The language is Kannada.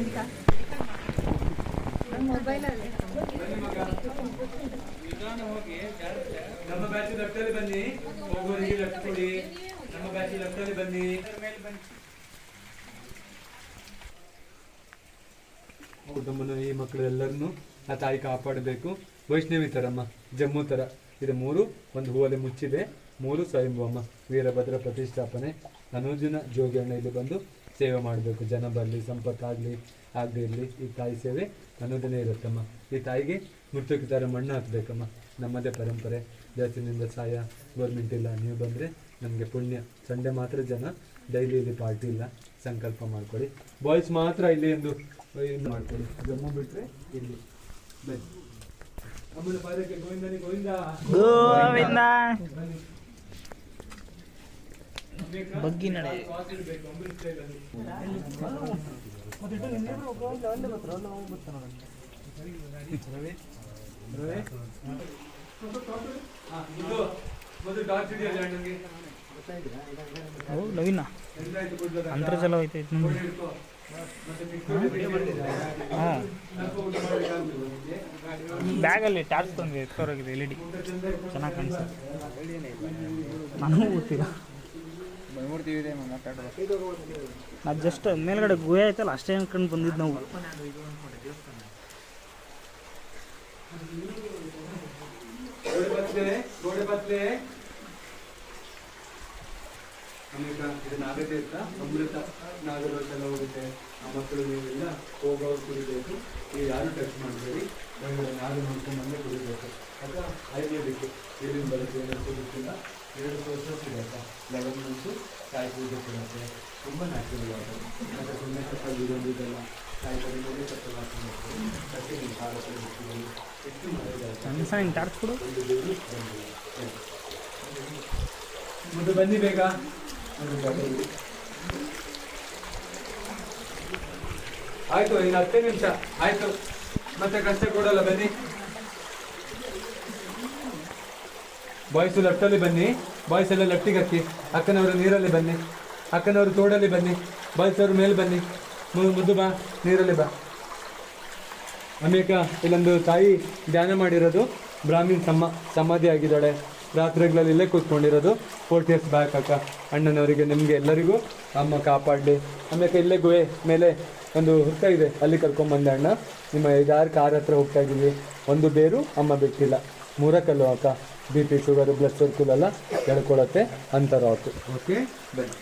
ನಮ್ಮ ಬ್ಯಾಚ್ ಲೆಫ್ಟಲ್ಲಿ ಬನ್ನಿ, ಹೋಗೋರಿಗೆ ಲೆಫ್ಟ್ ಕೊಡಿ. ನಮ್ಮ ಬ್ಯಾಚ್ ಲೆಫ್ಟಲ್ಲಿ ಬನ್ನಿ. ಕುಟುಂಬನ ಈ ಮಕ್ಕಳು ಎಲ್ಲರನ್ನು ಆ ತಾಯಿ ಕಾಪಾಡಬೇಕು. ವೈಷ್ಣವಿ ತರಮ್ಮ, ಜಮ್ಮು ತರ ಇದು 3 ಒಂದು ಹೂವಲ್ಲಿ ಮುಚ್ಚಿದೆ. 3 ಸ್ವಯಂಭೂ ಅಮ್ಮ, ವೀರಭದ್ರ ಪ್ರತಿಷ್ಠಾಪನೆ. ಅನುದಿನ ಜೋಗಿಯಣ್ಣ ಇಲ್ಲಿ ಬಂದು ಸೇವೆ ಮಾಡಬೇಕು. ಜನ ಬರಲಿ, ಸಂಪತ್ತಾಗಲಿ ಆಗದೆ ಇರಲಿ, ಈ ತಾಯಿ ಸೇವೆ ಅನುದಿನ ಇರುತ್ತಮ್ಮ. ಈ ತಾಯಿಗೆ ಮೃತ್ಯುಕ್ಕೆ ತರ ಮಣ್ಣು ಹಾಕಬೇಕಮ್ಮ. ನಮ್ಮದೇ ಪರಂಪರೆ. ಜಾಸ್ತಿನಿಂದ ಸಹಾಯ ಗೌರ್ಮೆಂಟ್ ಇಲ್ಲ, ನೀವು ಬಂದರೆ ನಮಗೆ ಪುಣ್ಯ. ಸಂಡೇ ಮಾತ್ರ ಜನ, ಡೈಲಿ ಇಲ್ಲಿ ಪಾರ್ಟಿ ಇಲ್ಲ. ಸಂಕಲ್ಪ ಮಾಡ್ಕೊಳ್ಳಿ. ಬಾಯ್ಸ್ ಮಾತ್ರ ಇಲ್ಲಿ ಒಂದು ಮಾಡ್ಕೊಳ್ಳಿ. ಜಮ್ಮು ಬಿಟ್ಟರೆ ಇಲ್ಲಿ ಬನ್ನಿ. ಅಮ್ಮನ ಪಾದಕ್ಕೆ ಗೋವಿಂದನಿ ಗೋವಿಂದ ಗೋವಿಂದ. ಬಗ್ಗಿ ನಡೆ. ನವೀನ ಅಂತರ್ಜಲ ಹೋಯ್ತೈತೆ. ಬ್ಯಾಗಲ್ಲಿ ಟಾರ್ಚ್ ತಂದು ಎತ್ಕೋರೋಗಿದೆ. LED ಚೆನ್ನಾಗಿ ಕಾಣಿಸುತ್ತೆ. ನನಗೂ ಗೊತ್ತಿಲ್ಲ. ನಾವು ಜಸ್ಟ್ ಮೇಲ್ಗಡೆ ಗುಹೆ ಆಯ್ತಲ್ಲ ಅಷ್ಟೇ ಅನ್ಕೊಂಡು ಬಂದಿದ್ದು ನಾವು. ಇದು ನಾಗತೀರ್ಥ ಅಮೃತ. ನಾಗರೋಷೆಲ್ಲ ಹೋಗುತ್ತೆ. ಆ ಮಕ್ಕಳು ನೀವೆಲ್ಲ ಹೋಗೋರು ಕುಡಿಬೇಕು. ನೀವು ಯಾರು ಟಚ್ ಮಾಡಬೇಡಿ. ನಾರು ನೋಡ್ಕೊಂಡ್ಬಂದೇ ಕುಡಿಬೇಕು. ಅಥವಾ ಐದನೇದಕ್ಕೆ ನೀರಿನ ಬಳಕೆ ಏನಾದ್ರು ಗೊತ್ತಿಲ್ಲ. 2 ಸೋರ್ಸಸ್ ಇರುತ್ತೆ. 11 ಮಂತ್ಸು ತಾಯಿ ಪೂಜೆ ಕೊಡುತ್ತೆ. ತುಂಬ ನ್ಯಾಚುರಲ್ ಆಗುತ್ತೆ. ಮತ್ತು ಸುಮ್ಮನೆ ಕಟ್ಟಲ್ಲಿ ಇದೊಂದಿದೆಲ್ಲ ತಾಯಿ ಕಡಿಮೆ ಕಟ್ಟಲು ಹಾಕೊಂಡು ಕಟ್ಟಿ ನಿಮ್ಮ ಕಾಲ ಬಿಡ್ತೀವಿ. ಎಷ್ಟು ಮಳೆ ಟಾರ್ಚ್ ಕೊಡು. ಒಂದು ದೇವರು ಮುಂದೆ ಬನ್ನಿ ಬೇಗ. ಆಯ್ತು, ಇನ್ನು 10 ನಿಮಿಷ ಆಯ್ತು. ಮತ್ತೆ ಕಷ್ಟ ಕೊಡಲ್ಲ. ಬನ್ನಿ ಬಾಯ್ಸು ಲೆಫ್ಟಲ್ಲಿ ಬನ್ನಿ. ಬಾಯ್ಸ್ ಎಲ್ಲ ಲೆಫ್ಟಿಗೆ ಹಾಕಿ. ಅಕ್ಕನವರು ನೀರಲ್ಲಿ ಬನ್ನಿ. ಅಕ್ಕನವರು ತೋಡಲ್ಲಿ ಬನ್ನಿ. ಬಾಯ್ಸ್ ಅವರು ಮೇಲೆ ಬನ್ನಿ. ಮುದ್ದು ಬಾ, ನೀರಲ್ಲಿ ಬಾ. ಅಮೇಕ ಇಲ್ಲೊಂದು ತಾಯಿ ಧ್ಯಾನ ಮಾಡಿರೋದು. ಬ್ರಾಹ್ಮಿನ್ ಸಮಾಧಿ ಆಗಿದ್ದಾಳೆ. ರಾತ್ರಿಗಳಲ್ಲಿ ಇಲ್ಲೇ ಕೂತ್ಕೊಂಡಿರೋದು. 40 years ಬ್ಯಾಕ್ ಅಕ್ಕ. ಅಣ್ಣನವರಿಗೆ ನಿಮಗೆ ಎಲ್ಲರಿಗೂ ಅಮ್ಮ ಕಾಪಾಡಲಿ. ಆಮೇಲೆ ಇಲ್ಲೇ ಗುಹೆ ಮೇಲೆ ಒಂದು ಹುತ್ತ ಇದೆ, ಅಲ್ಲಿ ಕರ್ಕೊಂಬಂದೆ ಅಣ್ಣ. ನಿಮ್ಮ 5-6 ಕಾರ್ ಹತ್ರ ಹೋಗ್ತಾ ಇದ್ದೀವಿ. ಒಂದು ಬೇರು ಅಮ್ಮ ಬಿಟ್ಟಿಲ್ಲ. 3 ಕಲ್ಲು ಅಕ್ಕ. BP, ಶುಗರು, ಬ್ಲಡ್ ಸರ್ಕಲ್ ಎಲ್ಲ ಎಳ್ಕೊಳತ್ತೆ. ಅಂತಾರ ಆಯ್ತು. ಓಕೆ ಬನ್ನಿ.